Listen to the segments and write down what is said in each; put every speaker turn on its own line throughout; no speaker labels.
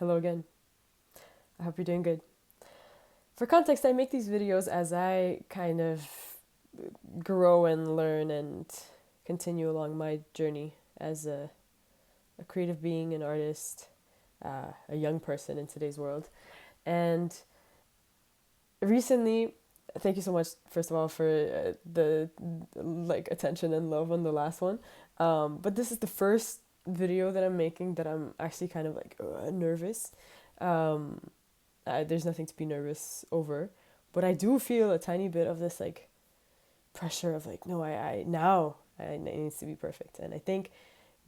Hello again. I hope you're doing good. For context, I make these videos as I kind of grow and learn and continue along my journey as a creative being, an artist, a young person in today's world. And recently, thank you so much, first of all, for the like attention and love on the last one. But this is the first video that I'm making that I'm actually kind of like nervous. Um, there's nothing to be nervous over, but I do feel a tiny bit of this like pressure of like, no, I now it needs to be perfect. And I think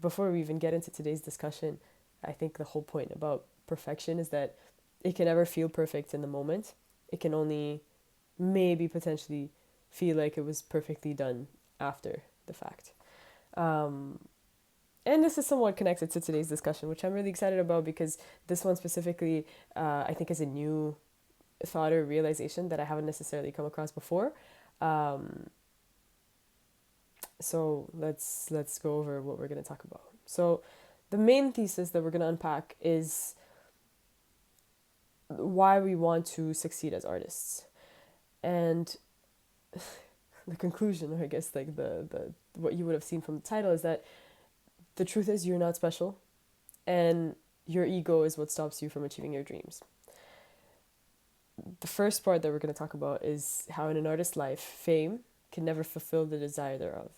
before we even get into today's discussion, I think the whole point about perfection is that it can never feel perfect in the moment. It can only maybe potentially feel like it was perfectly done after the fact. Um, and this is somewhat connected to today's discussion, which I'm really excited about because this one specifically, I think, is a new thought or realization that I haven't necessarily come across before. Um, so let's go over what we're going to talk about. So the main thesis that we're going to unpack is why we want to succeed as artists. And the conclusion, or I guess like the what you would have seen from the title, is that the truth is you're not special and your ego is what stops you from achieving your dreams. The first part that we're going to talk about is how in an artist's life, fame can never fulfill the desire thereof.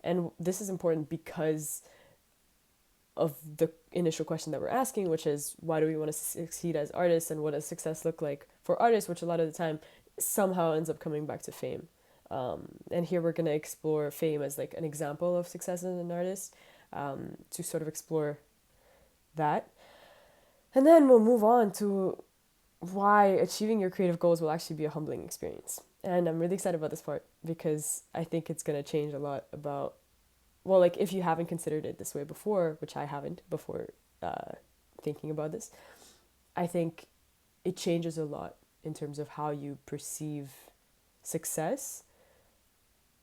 And this is important because of the initial question that we're asking, which is why do we want to succeed as artists and what does success look like for artists, which a lot of the time somehow ends up coming back to fame. And here we're going to explore fame as like an example of success as an artist, to sort of explore that. And then we'll move on to why achieving your creative goals will actually be a humbling experience. And I'm really excited about this part because I think it's going to change a lot about, well, like if you haven't considered it this way before, which I haven't before thinking about this, I think it changes a lot in terms of how you perceive success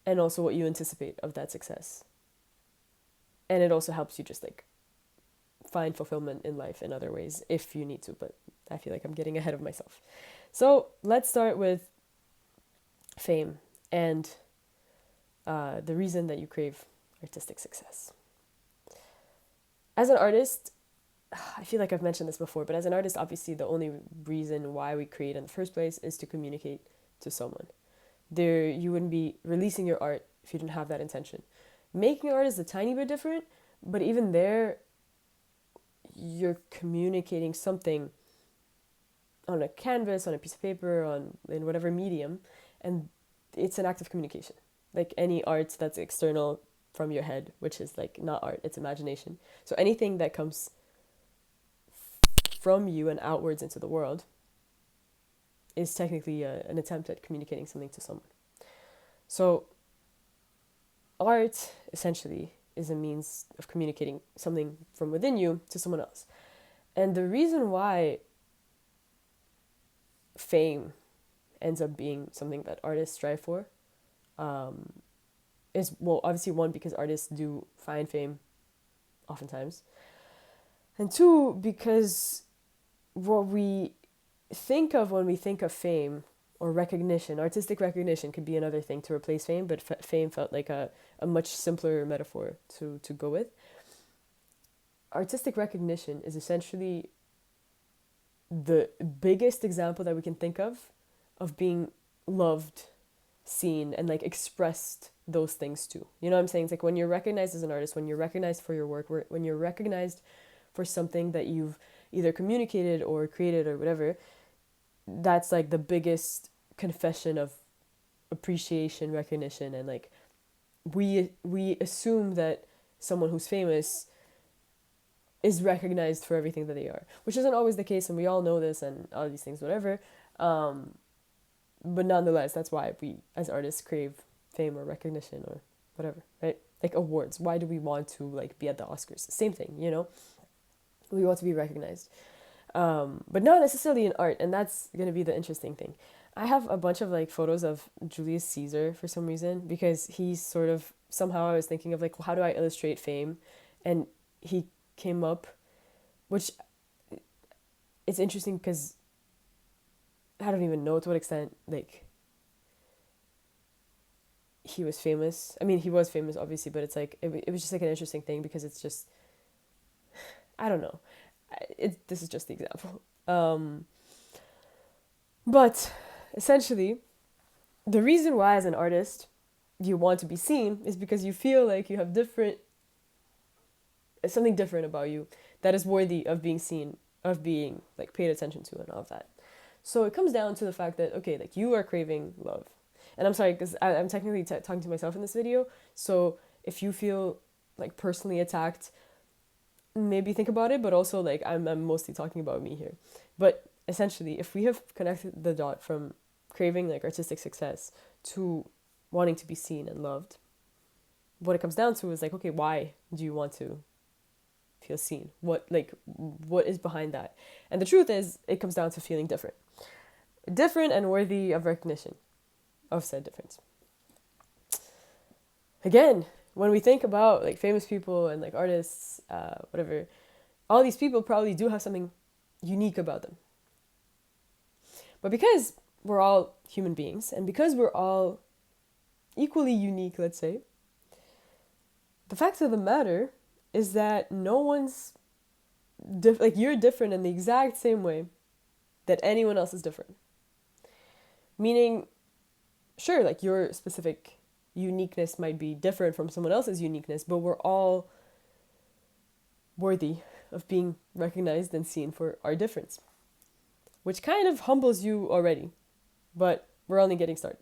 and also what you anticipate of that success. And it also helps you just like find fulfillment in life in other ways if you need to, but I feel like I'm getting ahead of myself. So let's start with fame and the reason that you crave artistic success. As an artist, I feel like I've mentioned this before, but as an artist, obviously the only reason why we create in the first place is to communicate to someone. There, you wouldn't be releasing your art if you didn't have that intention. Making art is a tiny bit different, but even there, you're communicating something on a canvas, on a piece of paper, on in whatever medium, and it's an act of communication. Like any art that's external from your head, which is like not art, it's imagination. So anything that comes from you and outwards into the world is technically an attempt at communicating something to someone. So art essentially is a means of communicating something from within you to someone else. And the reason why fame ends up being something that artists strive for is, well, obviously one, because artists do find fame oftentimes, and two, because what we think of when we think of fame or recognition, artistic recognition could be another thing to replace fame, but fame felt like a much simpler metaphor to go with. Artistic recognition is essentially the biggest example that we can think of being loved, seen, and like expressed those things too. You know what I'm saying? It's like when you're recognized as an artist, when you're recognized for your work, when you're recognized for something that you've either communicated or created or whatever, that's like the biggest confession of appreciation, recognition, and like we assume that someone who's famous is recognized for everything that they are, which isn't always the case, and we all know this and all these things, whatever. But nonetheless, that's why we as artists crave fame or recognition or whatever, right? Like awards. Why do we want to like be at the Oscars? Same thing, you know? We want to be recognized. But not necessarily in art, and that's gonna be the interesting thing. I have a bunch of like photos of Julius Caesar for some reason because he's sort of somehow I was thinking of like, well, how do I illustrate fame, and he came up, which it's interesting because I don't even know to what extent like he was famous. I mean, he was famous obviously, but it's like it was just like an interesting thing because it's just, I don't know. This is just the example. But essentially, the reason why as an artist you want to be seen is because you feel like you have something different about you that is worthy of being seen, of being like paid attention to and all of that. So it comes down to the fact that, okay, like you are craving love. And I'm sorry, because I'm technically talking to myself in this video. So if you feel like personally attacked, maybe think about it, but also like I'm mostly talking about me here. But essentially, if we have connected the dot from craving like artistic success to wanting to be seen and loved, what it comes down to is like, okay, why do you want to feel seen? What is behind that? And the truth is, it comes down to feeling different and worthy of recognition of said difference. Again, when we think about like famous people and like artists, whatever, all these people probably do have something unique about them. But because we're all human beings and because we're all equally unique, let's say, the fact of the matter is that no one's like you're different in the exact same way that anyone else is different. Meaning, sure, like your specific uniqueness might be different from someone else's uniqueness, but we're all worthy of being recognized and seen for our difference, which kind of humbles you already, but we're only getting started.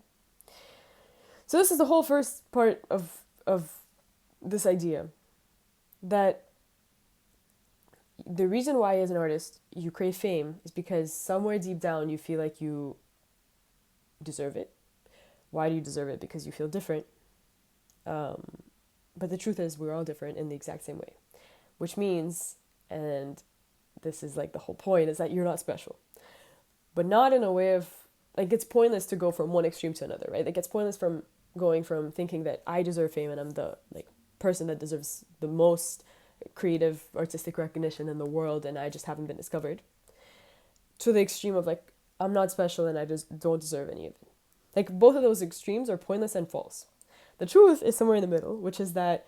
So this is the whole first part of this idea that the reason why as an artist you crave fame is because somewhere deep down you feel like you deserve it. Why do you deserve it? Because you feel different. But the truth is we're all different in the exact same way, which means, and this is like the whole point, is that you're not special, but not in a way of like, it's pointless to go from one extreme to another, right? Like it's pointless from going from thinking that I deserve fame and I'm the like person that deserves the most creative artistic recognition in the world and I just haven't been discovered, to the extreme of like I'm not special and I just don't deserve any of it. Like both of those extremes are pointless and false. The truth is somewhere in the middle, which is that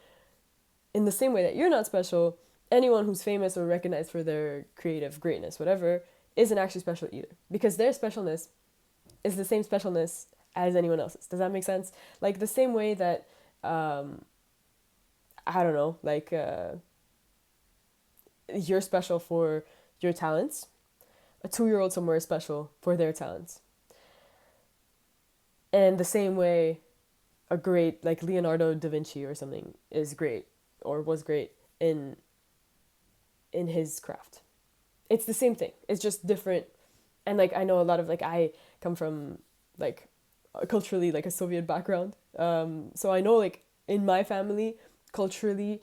in the same way that you're not special, anyone who's famous or recognized for their creative greatness, whatever, isn't actually special either, because their specialness is the same specialness as anyone else's. Does that make sense? Like the same way that I don't know, like you're special for your talents, a 2-year-old somewhere is special for their talents. And the same way a great like Leonardo da Vinci or something is great or was great in his craft. It's the same thing. It's just different. And like I know a lot of like I come from like culturally like a Soviet background. So I know like in my family culturally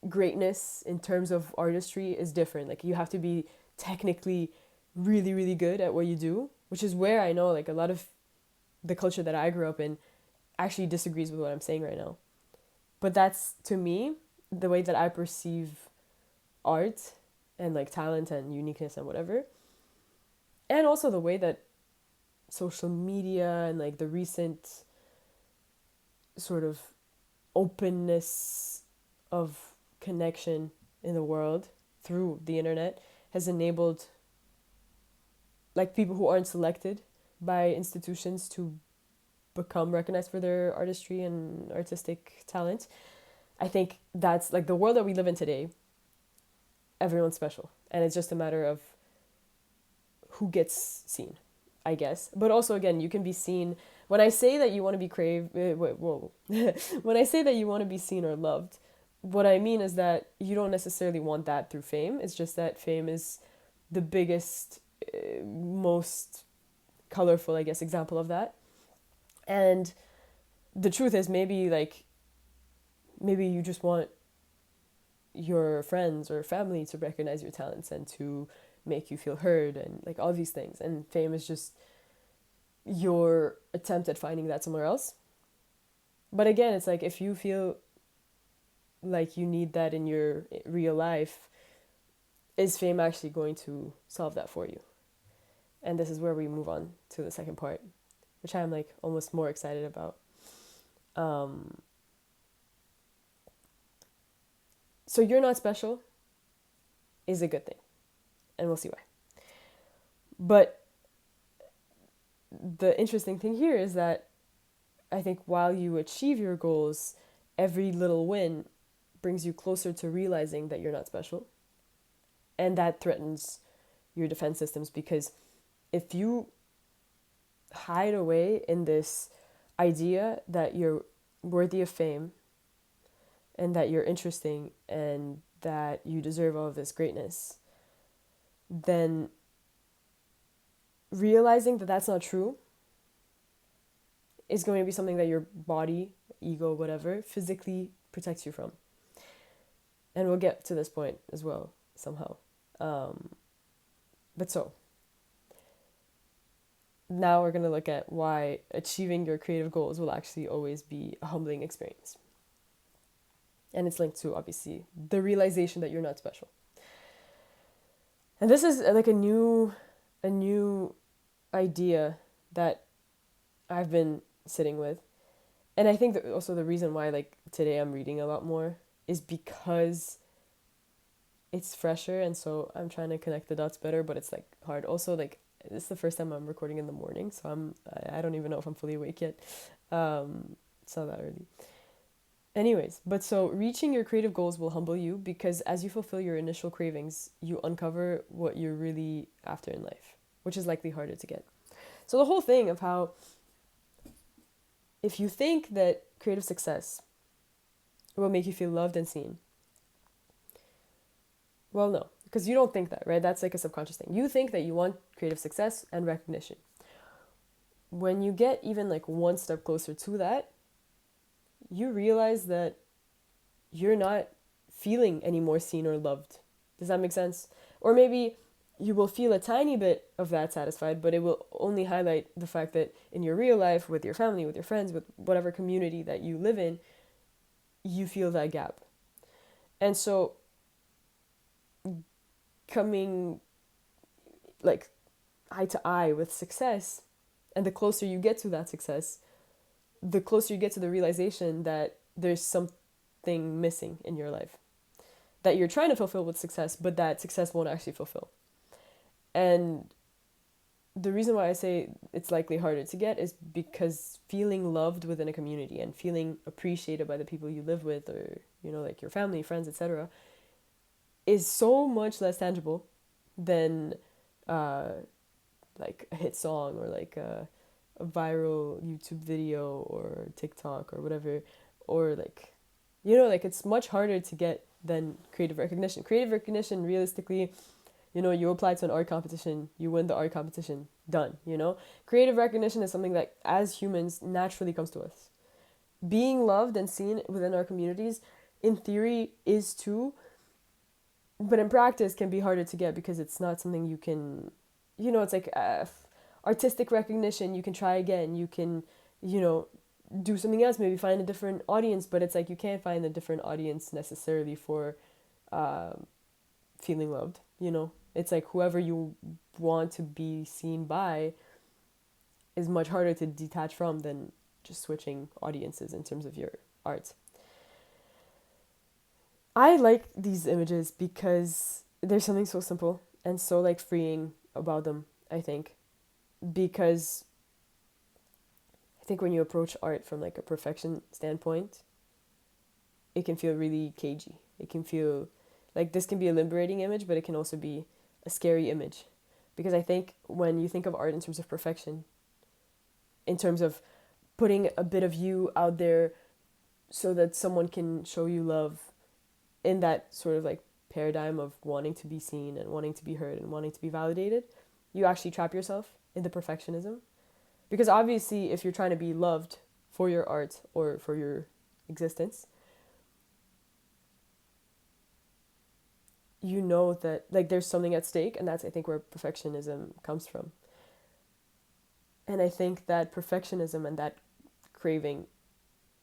greatness in terms of artistry is different. Like you have to be technically really, really good at what you do, which is where I know like a lot of the culture that I grew up in actually disagrees with what I'm saying right now. But that's, to me, the way that I perceive art and like talent and uniqueness and whatever. And also the way that social media and like the recent sort of openness of connection in the world through the internet has enabled like people who aren't selected by institutions to become recognized for their artistry and artistic talent. I think that's like the world that we live in today. Everyone's special, and it's just a matter of who gets seen, I guess. But also, again, you can be seen. When I say that you want to be when I say that you want to be seen or loved, what I mean is that you don't necessarily want that through fame. It's just that fame is the biggest, most colorful, I guess, example of that. And the truth is maybe you just want your friends or family to recognize your talents and to make you feel heard and like all these things. And fame is just your attempt at finding that somewhere else. But again, it's like if you feel like you need that in your real life, is fame actually going to solve that for you? And this is where we move on to the second part, which I'm like almost more excited about. So you're not special is a good thing, and we'll see why. But the interesting thing here is that I think while you achieve your goals, every little win brings you closer to realizing that you're not special. And that threatens your defense systems, because if you hide away in this idea that you're worthy of fame and that you're interesting and that you deserve all of this greatness, then realizing that that's not true is going to be something that your body, ego, whatever, physically protects you from. And we'll get to this point as well, somehow. But so, now we're going to look at why achieving your creative goals will actually always be a humbling experience. And it's linked to, obviously, the realization that you're not special. And this is like a new idea that I've been sitting with. And I think that also the reason why like today I'm reading a lot more is because it's fresher, and so I'm trying to connect the dots better, but it's like hard. Also, like, this is the first time I'm recording in the morning, so I don't even know if I'm fully awake yet. It's not that early. Anyways, but so reaching your creative goals will humble you, because as you fulfill your initial cravings, you uncover what you're really after in life, which is likely harder to get. So the whole thing of how if you think that creative success will make you feel loved and seen, well, no, because you don't think that, right? That's like a subconscious thing. You think that you want creative success and recognition. When you get even like one step closer to that, you realize that you're not feeling any more seen or loved. Does that make sense? Or maybe you will feel a tiny bit of that satisfied, but it will only highlight the fact that in your real life, with your family, with your friends, with whatever community that you live in, you feel that gap. And so coming like eye to eye with success, and the closer you get to that success, the closer you get to the realization that there's something missing in your life that you're trying to fulfill with success, but that success won't actually fulfill. And the reason why I say it's likely harder to get is because feeling loved within a community and feeling appreciated by the people you live with, or, you know, like your family, friends, etc., is so much less tangible than like a hit song, or like a viral YouTube video or TikTok or whatever, or like, you know, like it's much harder to get than creative recognition. Creative recognition, realistically, you know, you apply to an art competition, you win the art competition, done, you know? Creative recognition is something that as humans naturally comes to us. Being loved and seen within our communities, in theory, is too, but in practice can be harder to get, because it's not something you can, you know, it's like artistic recognition, you can try again, you can, you know, do something else, maybe find a different audience, but it's like you can't find a different audience necessarily for feeling loved, you know? It's like whoever you want to be seen by is much harder to detach from than just switching audiences in terms of your art. I like these images because there's something so simple and so like freeing about them, I think. Because I think when you approach art from like a perfection standpoint, it can feel really cagey. It can feel like this can be a liberating image, but it can also be a scary image. Because I think when you think of art in terms of perfection, in terms of putting a bit of you out there so that someone can show you love, in that sort of like paradigm of wanting to be seen and wanting to be heard and wanting to be validated, you actually trap yourself in the perfectionism. Because obviously, if you're trying to be loved for your art or for your existence, you know that like there's something at stake, and that's, I think, where perfectionism comes from. And I think that perfectionism and that craving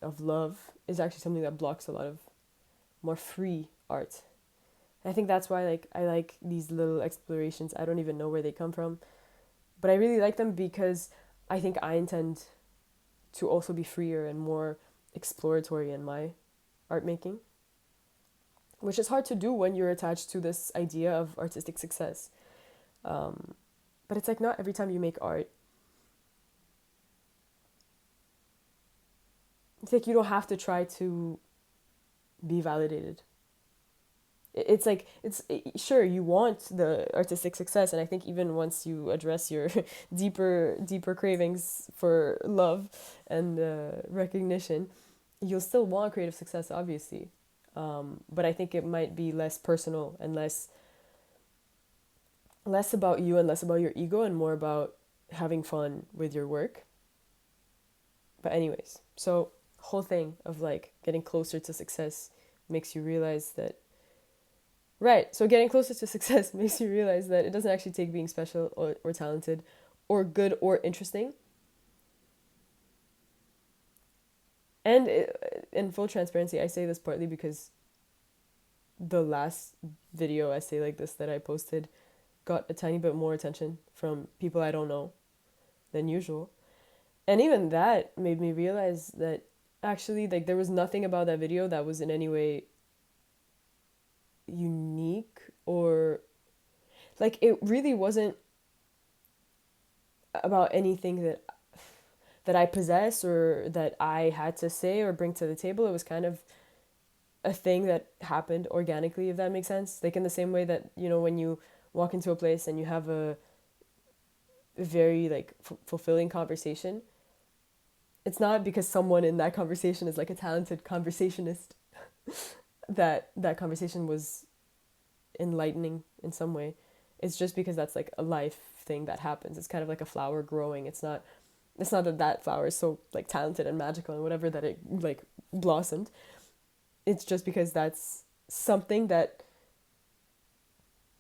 of love is actually something that blocks a lot of more free art. And I think that's why like I like these little explorations. I don't even know where they come from, but I really like them because I think I intend to also be freer and more exploratory in my art making, which is hard to do when you're attached to this idea of artistic success. Um, but it's like not every time you make art, it's like you don't have to try to be validated. It's like sure you want the artistic success, and I think even once you address your deeper cravings for love and recognition, you'll still want creative success, obviously. But I think it might be less personal and less about you and less about your ego and more about having fun with your work. But anyways, so whole thing of like getting closer to success makes you realize that right, so getting closer to success makes you realize that it doesn't actually take being special or talented or good or interesting. And in full transparency, I say this partly because the last video essay like this that I posted got a tiny bit more attention from people I don't know than usual. And even that made me realize that actually like there was nothing about that video that was in any way unique, or like it really wasn't about anything that I possess or that I had to say or bring to the table. It was kind of a thing that happened organically, if that makes sense. Like in the same way that, you know, when you walk into a place and you have a very like fulfilling conversation, it's not because someone in that conversation is like a talented conversationist that that conversation was enlightening in some way. It's just because that's like a life thing that happens. It's kind of like a flower growing. It's not that that flower is so like talented and magical and whatever that it like blossomed. It's just because that's something that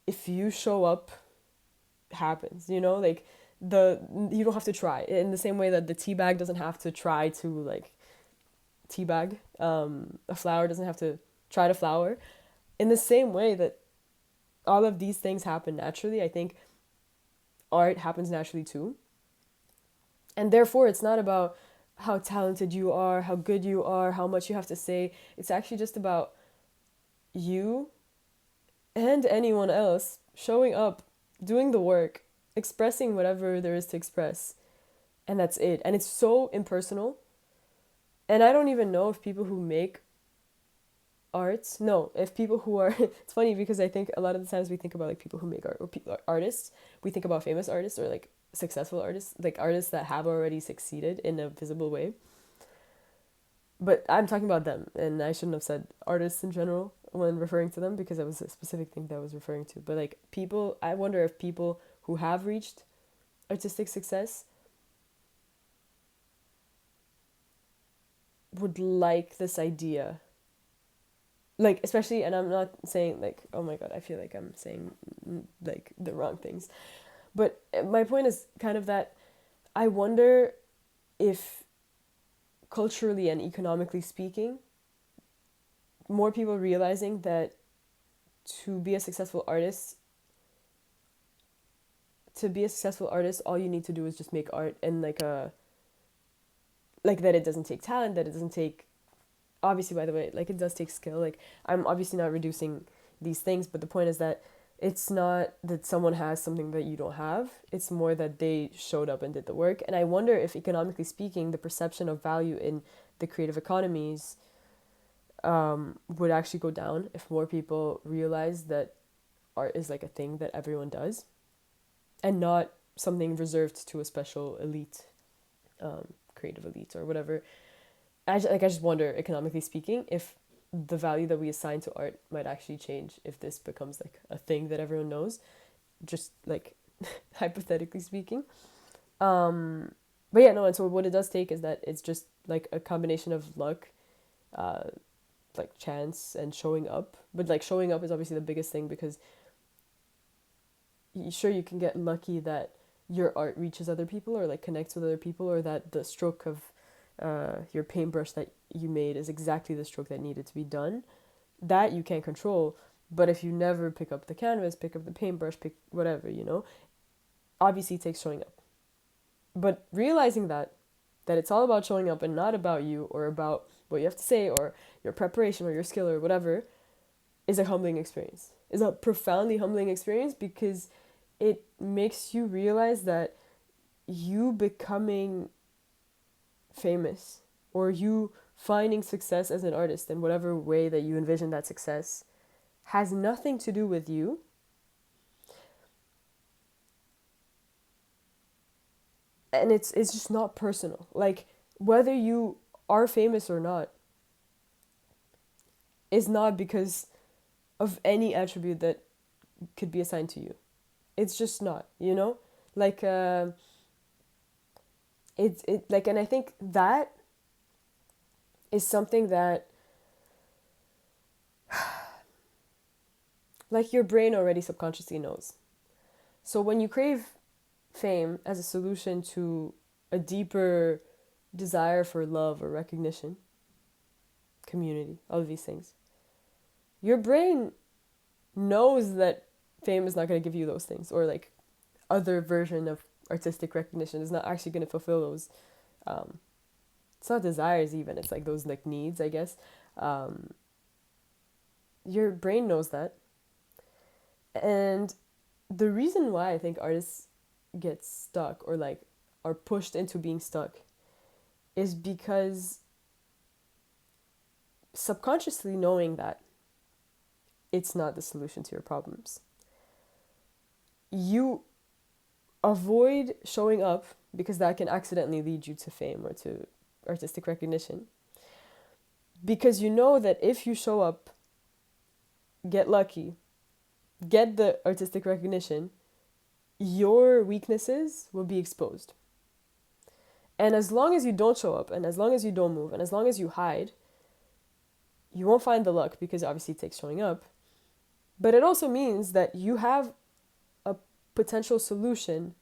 if you show up happens, you know, like the you don't have to try in the same way that the tea bag doesn't have to try to like teabag. A flower doesn't have to try to flower. In the same way that all of these things happen naturally, I think art happens naturally too. And therefore, it's not about how talented you are, how good you are, how much you have to say. It's actually just about you and anyone else showing up, doing the work, expressing whatever there is to express. And that's it. And it's so impersonal. And I don't even know if people who make arts, no, if people who are, it's funny because I think a lot of the times we think about like people who make art or artists, we think about famous artists or like successful artists, like artists that have already succeeded in a visible way. But I'm talking about them, and I shouldn't have said artists in general when referring to them because it was a specific thing that I was referring to. But like people, I wonder if people who have reached artistic success would like this idea, like especially, and I'm not saying like, oh my god, I feel like I'm saying like the wrong things, but my point is kind of that I wonder if culturally and economically speaking, more people realizing that to be a successful artist, all you need to do is just make art, and like that it doesn't take talent, that it doesn't take, obviously, by the way, like it does take skill. Like I'm obviously not reducing these things, but the point is that it's not that someone has something that you don't have. It's more that they showed up and did the work. And I wonder if economically speaking, the perception of value in the creative economies would actually go down if more people realize that art is like a thing that everyone does and not something reserved to a special elite, creative elite or whatever. I just wonder, economically speaking, if the value that we assign to art might actually change if this becomes like a thing that everyone knows, just like hypothetically speaking. But yeah, no, and so what it does take is that it's just like a combination of luck, uh, like chance and showing up. But like showing up is obviously the biggest thing because sure you can get lucky that your art reaches other people or like connects with other people, or that the stroke of your paintbrush that you made is exactly the stroke that needed to be done. That you can't control, But if you never pick up the canvas, pick up the paintbrush, pick whatever, obviously it takes showing up. But realizing that it's all about showing up and not about you or about what you have to say or your preparation or your skill or whatever is a humbling experience. Is a profoundly humbling experience because it makes you realize that you becoming famous or you finding success as an artist in whatever way that you envision that success has nothing to do with you. And it's just not personal. Like, whether you are famous or not is not because of any attribute that could be assigned to you. It's just not, Like, and I think that is something that, like, your brain already subconsciously knows. So when you crave fame as a solution to a deeper desire for love or recognition, community, all of these things, your brain knows that fame is not going to give you those things, or like other version of artistic recognition is not actually going to fulfill those. It's not desires even, it's like those like needs, I guess. Your brain knows that. And the reason why I think artists get stuck or like are pushed into being stuck is because subconsciously knowing that it's not the solution to your problems, you avoid showing up because that can accidentally lead you to fame or to artistic recognition. Because you know that if you show up, get lucky, get the artistic recognition, your weaknesses will be exposed. And as long as you don't show up, and as long as you don't move, and as long as you hide, you won't find the luck, because obviously it takes showing up. But it also means that you have a potential solution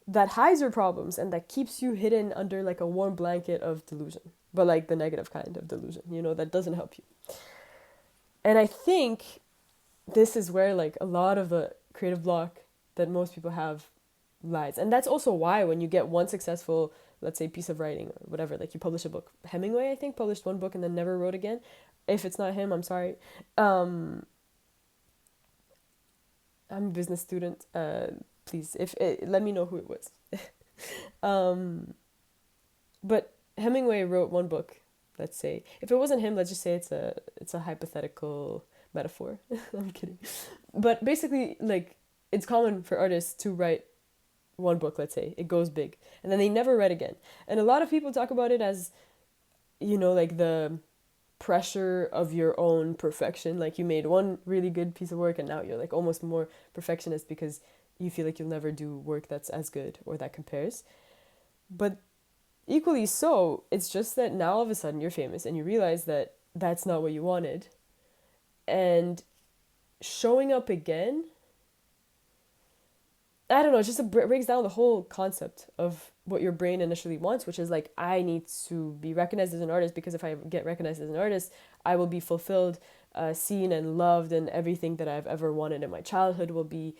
that hides your problems and that keeps you hidden under like a warm blanket of delusion, but like the negative kind of delusion, that doesn't help you. And I think this is where like a lot of the creative block that most people have lies. And that's also why when you get one successful, let's say, piece of writing or whatever, like you publish a book. Hemingway, I think, published one book and then never wrote again. If it's not him, I'm sorry. I'm a business student. Please, let me know who it was. But Hemingway wrote one book. Let's say if it wasn't him, let's just say it's a hypothetical metaphor. I'm kidding. But basically, like, it's common for artists to write one book, let's say, it goes big, and then they never write again. And a lot of people talk about it as, like the pressure of your own perfection. Like, you made one really good piece of work and now you're like almost more perfectionist because you feel like you'll never do work that's as good or that compares. But equally so, it's just that now all of a sudden you're famous and you realize that that's not what you wanted. And showing up again, I don't know, it just breaks down the whole concept of what your brain initially wants, which is like, I need to be recognized as an artist, because if I get recognized as an artist, I will be fulfilled, seen and loved, and everything that I've ever wanted in my childhood will be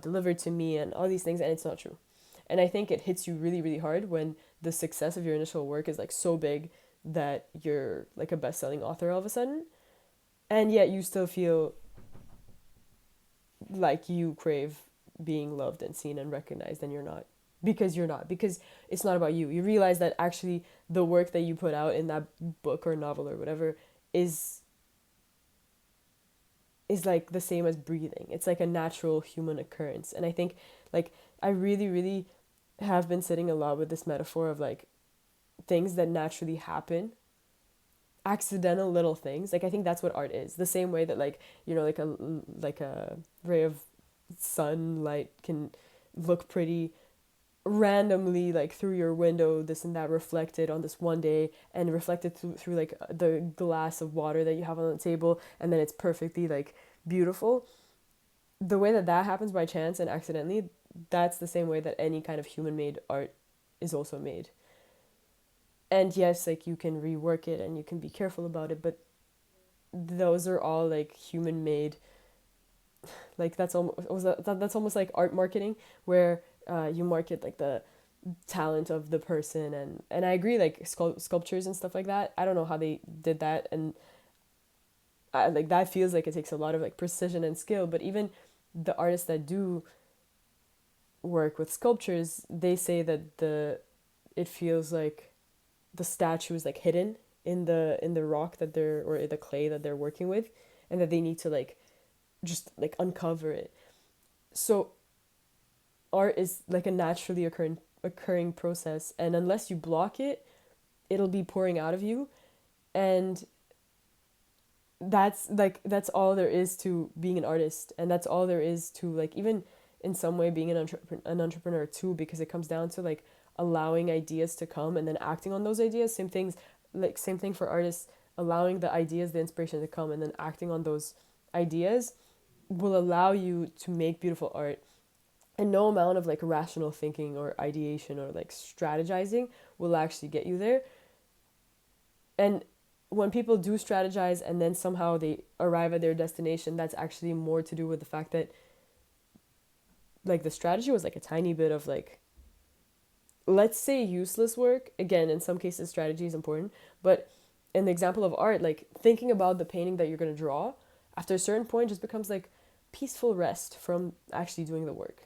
delivered to me, and all these things. And it's not true. And I think it hits you really, really hard when the success of your initial work is like so big that you're like a best-selling author all of a sudden, and yet you still feel like you crave being loved and seen and recognized, and you're not, because it's not about you. You realize that actually the work that you put out in that book or novel or whatever is like the same as breathing. It's like a natural human occurrence. And I think, like, I really, really have been sitting a lot with this metaphor of like things that naturally happen, accidental little things. Like, I think that's what art is. The same way that, like, like a ray of sunlight can look pretty randomly, like through your window, this and that, reflected on this one day, and reflected through like the glass of water that you have on the table, and then it's perfectly like beautiful. The way that happens by chance and accidentally, that's the same way that any kind of human made art is also made. And yes, like, you can rework it and you can be careful about it, but those are all like human made. Like that's almost like art marketing, where you market like the talent of the person. And I agree, like sculptures and stuff like that, I don't know how they did that. And like that feels like it takes a lot of like precision and skill. But even the artists that do work with sculptures, they say that the it feels like the statue is like hidden in the rock that they're, or the clay that they're working with, and that they need to like just like uncover it. So art is like a naturally occurring process, and unless you block it, it'll be pouring out of you. And that's all there is to being an artist, and that's all there is to like even in some way being an entrepreneur too, because it comes down to like allowing ideas to come and then acting on those ideas. Same thing for artists, allowing the ideas, the inspiration to come, and then acting on those ideas will allow you to make beautiful art. And no amount of like rational thinking or ideation or like strategizing will actually get you there. And when people do strategize and then somehow they arrive at their destination, that's actually more to do with the fact that like the strategy was like a tiny bit of like, let's say, useless work. Again, in some cases strategy is important, but in the example of art, like thinking about the painting that you're going to draw after a certain point just becomes like peaceful rest from actually doing the work.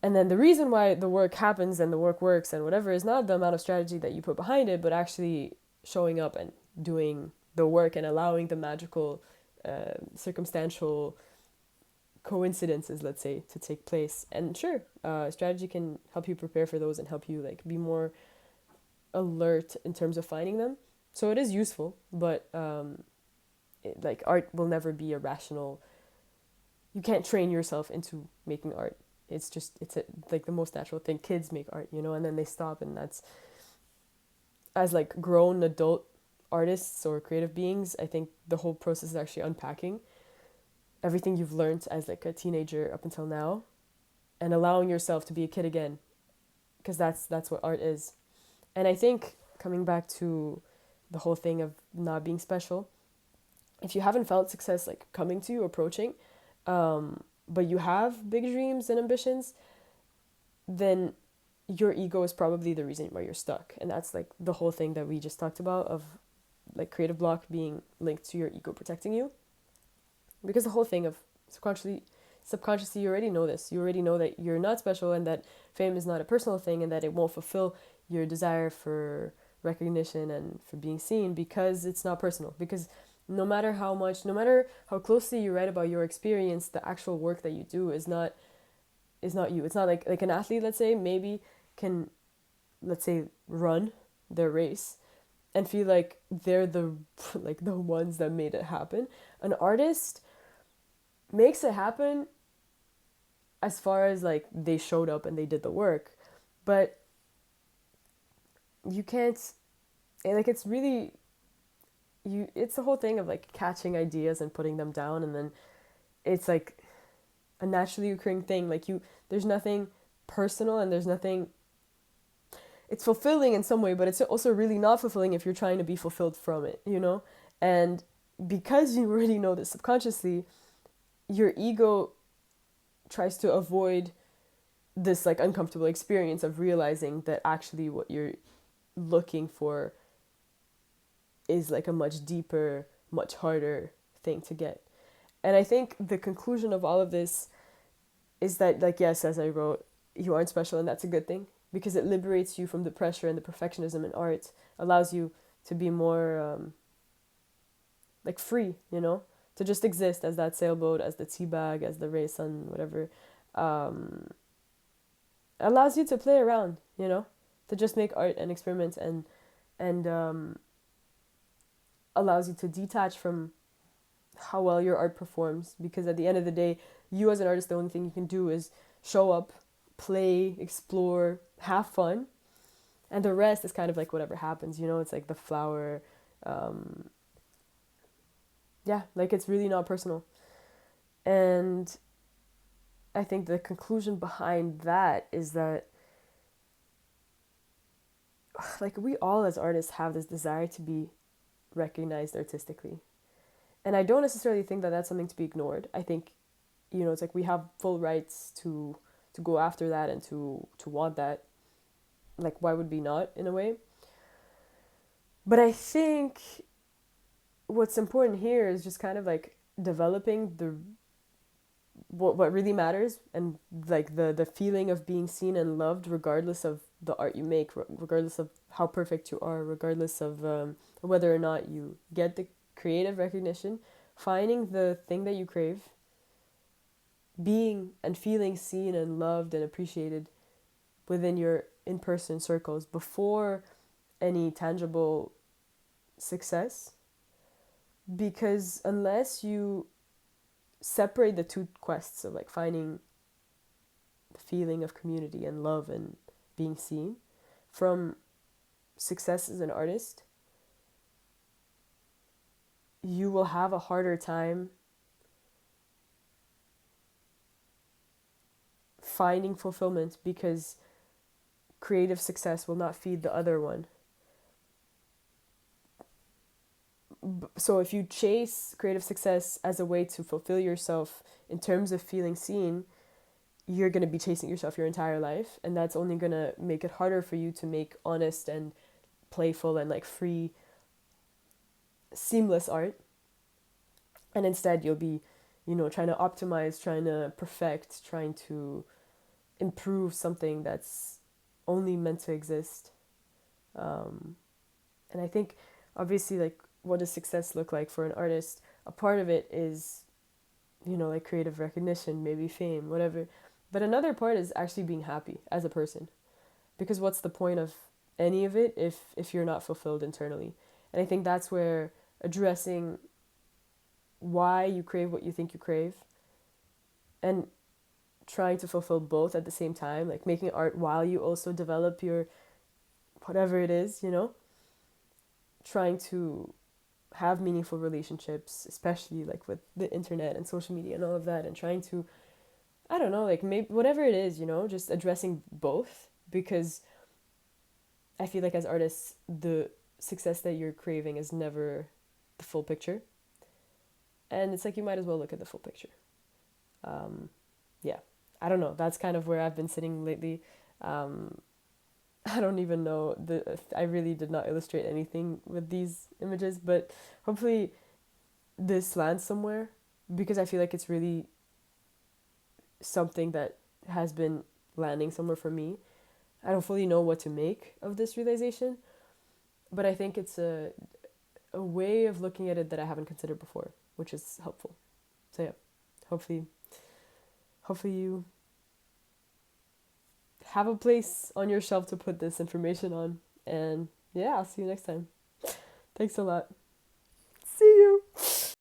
And then the reason why the work happens and the work works and whatever is not the amount of strategy that you put behind it, but actually showing up and doing the work and allowing the magical, circumstantial coincidences, let's say, to take place. And sure, strategy can help you prepare for those and help you like be more alert in terms of finding them. So it is useful, but like art will never be a rational. You can't train yourself into making art. Like the most natural thing. Kids make art, and then they stop, and that's, as like grown adult artists or creative beings, I think the whole process is actually unpacking everything you've learned as like a teenager up until now, and allowing yourself to be a kid again, because that's what art is. And I think coming back to the whole thing of not being special, if you haven't felt success like coming to you, approaching, but you have big dreams and ambitions, then your ego is probably the reason why you're stuck. And that's like the whole thing that we just talked about, of like creative block being linked to your ego protecting you. Because the whole thing of subconsciously, you already know this. You already know that you're not special, and that fame is not a personal thing, and that it won't fulfill your desire for recognition and for being seen, because it's not personal. Because no matter how closely you write about your experience, the actual work that you do is not you. It's not like an athlete, let's say, maybe can, let's say, run their race and feel like they're the like the ones that made it happen. An artist makes it happen as far as like they showed up and they did the work, but you can't, like, it's really it's the whole thing of like catching ideas and putting them down, and then it's like a naturally occurring thing. Like there's nothing personal, and there's nothing, it's fulfilling in some way, but it's also really not fulfilling if you're trying to be fulfilled from it, and because you already know this subconsciously, your ego tries to avoid this like uncomfortable experience of realizing that actually what you're looking for is like a much deeper, much harder thing to get. And I think the conclusion of all of this is that, like, yes, as I wrote, you aren't special, and that's a good thing, because it liberates you from the pressure and the perfectionism in art, allows you to be more like free, to just exist as that sailboat, as the tea bag, as the ray sun, whatever. Allows you to play around, to just make art and experiment, and allows you to detach from how well your art performs, because at the end of the day, you as an artist, the only thing you can do is show up, play, explore, have fun, and the rest is kind of like whatever happens, it's like the flower. Yeah, like, it's really not personal. And I think the conclusion behind that is that, like, we all as artists have this desire to be recognized artistically. And I don't necessarily think that that's something to be ignored. I think, it's like we have full rights to go after that and to want that. Like, why would we not, in a way? But I think what's important here is just kind of like developing the what really matters, and like the feeling of being seen and loved regardless of the art you make, regardless of how perfect you are, regardless of whether or not you get the creative recognition. Finding the thing that you crave, being and feeling seen and loved and appreciated within your in-person circles before any tangible success. Because unless you separate the two quests of like finding the feeling of community and love and being seen from success as an artist, you will have a harder time finding fulfillment, because creative success will not feed the other one. So if you chase creative success as a way to fulfill yourself in terms of feeling seen, you're going to be chasing yourself your entire life, and that's only going to make it harder for you to make honest and playful and like free, seamless art. And instead you'll be, trying to optimize, trying to perfect, trying to improve something that's only meant to exist. And I think obviously, like, what does success look like for an artist? A part of it is, like creative recognition, maybe fame, whatever. But another part is actually being happy as a person. Because what's the point of any of it if you're not fulfilled internally? And I think that's where addressing why you crave what you think you crave and trying to fulfill both at the same time, like making art while you also develop your whatever it is, trying to have meaningful relationships, especially like with the internet and social media and all of that, and trying to, I don't know, like maybe whatever it is, just addressing both. Because I feel like as artists, the success that you're craving is never the full picture, and it's like you might as well look at the full picture. Yeah, I don't know, that's kind of where I've been sitting lately. I don't even know, I really did not illustrate anything with these images, but hopefully this lands somewhere, because I feel like it's really something that has been landing somewhere for me. I don't fully know what to make of this realization, but I think it's a way of looking at it that I haven't considered before, which is helpful. So yeah, hopefully you have a place on your shelf to put this information on. And yeah, I'll see you next time. Thanks a lot.